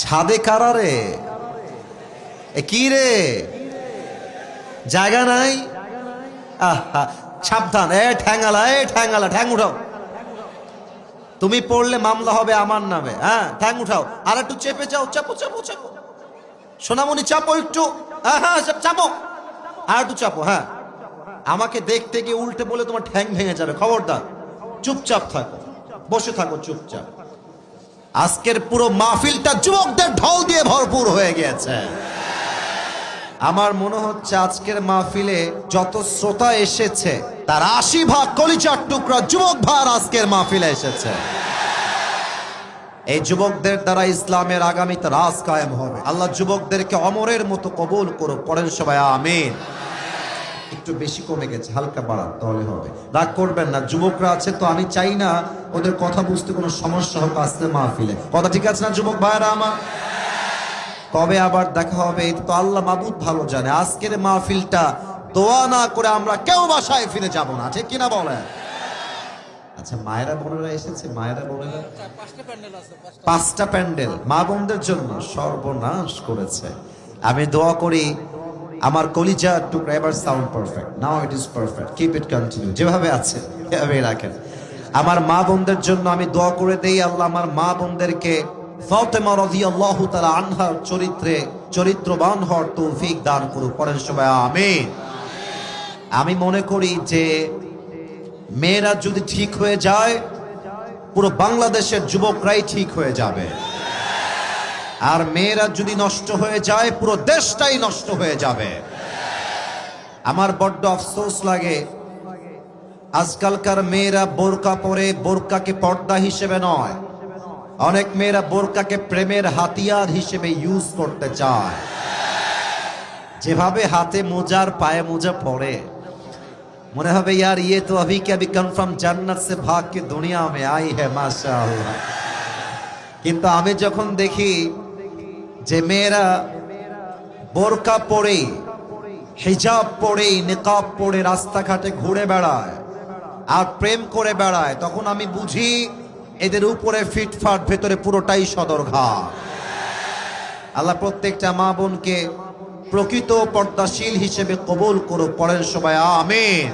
ছাদে কারা রে? কি রে, জায়গা নাই? আহা, সাবধান! ঠ্যাঙ্গালা, ঠ্যাঙ্গালা, ঠ্যাং উঠাও। তুমি পড়লে মামলা হবে আমার নামে। হ্যাঁ, ঠ্যাং উঠাও। আর একটু চেপে যাও, চাপো চাপো চাপো। সোনামণি চাপো একটু। হ্যাঁ, চাপো, আর একটু চাপো। হ্যাঁ, আমাকে দেখতে গিয়ে উল্টে বলে তোমার ঠ্যাং ভেঙে যাবে, খবরদার। চুপচাপ থাকো, বসে থাকো চুপচাপ। আজকের পুরো মাহফিলটা যুবকদের ঢল দিয়ে ভরপুর হয়ে গেছে। আমার মনে হচ্ছে আজকের মাহফিলে যত শ্রোতা এসেছে তার ৮০ ভাগ কলিজার টুকরা যুবক ভাই আজকের মাহফিলে এসেছে। এই যুবকদের দ্বারা ইসলামের আগামীতে রাজ কায়েম হবে। আল্লাহ যুবকদেরকে অমরের মতো কবুল করুক। পড়েন সবাই আমিন। একটু বেশি কমে গেছে, হালকা বাড়ান তাহলে হবে। রাগ করবেন না, যুবকরা আছে তো, আমি চাই না ওদের কথা বুঝতে কোনো সমস্যা হোক আজকে মাহফিলে। কথা ঠিক আছে না যুবক ভাইরা আমার? কবে আবার দেখা হবে এটা তো আল্লাহ মাবুদ ভালো জানে। আজকের মাহফিলটা দোয়া না করে আমরা কেউ বাসায় ফিরে যাব না, ঠিক কিনা বলেন? আচ্ছা, মায়েরা বোনেরা এসেছে? মায়েরা বোনেরা 5টা প্যান্ডেল মা বোনদের জন্য সর্বনাশ করেছে। আমি দোয়া করি আমার কলিজার টুকরা এবার sound perfect. Now it is perfect, keep it continue. যেভাবে আছে এভাবে রাখেন। আমার মা বোনদের জন্য আমি দোয়া করে দেই, আল্লাহ আমার মা বোনদেরকে ফাতেমা রাদিয়াল্লাহু তাআলা আনহার চরিত্রবান হওয়ার তৌফিক দান করুক। পড়েন সবাই আমিন। আমি মনে করি যে মেয়েরা যদি ঠিক হয়ে যায়, পুরো বাংলাদেশের যুবকরাই ঠিক হয়ে যাবে। আর মেয়েরা যদি নষ্ট হয়ে যায়, পুরো দেশটাই নষ্ট হয়ে যাবে। আমার বড্ড আফসোস লাগে আজকালকার মেয়েরা বোরকা পরে, বোরকাকে পর্দা হিসেবে নয়, অনেক মেয়েরা বোরকাকে প্রেমের হাতিয়ার হিসেবে ইউজ করতে চায়। যেভাবে হাতে মোজার পায়ে মোজা পরে, মনে হবে यार ये तो अभी के अभी कन्फर्म जन्नत से भाग के दुनिया में आई है माशाअल्लाह। কিন্তু আমি যখন দেখি যে মেয়েরা বোরকা পরে, হিজাব পরে, নিকাব পরে রাস্তাঘাটে ঘুরে বেড়ায় আর প্রেম করে বেড়ায়, তখন আমি বুঝি এদের উপরে ফিটফাট, ভেতরে পুরোটাই সদরঘাট। আল্লাহ প্রত্যেকটা মা বোনকে প্রকৃত পর্দাশীল হিসেবে কবুল করুক। পড়েন সবাই আমিন।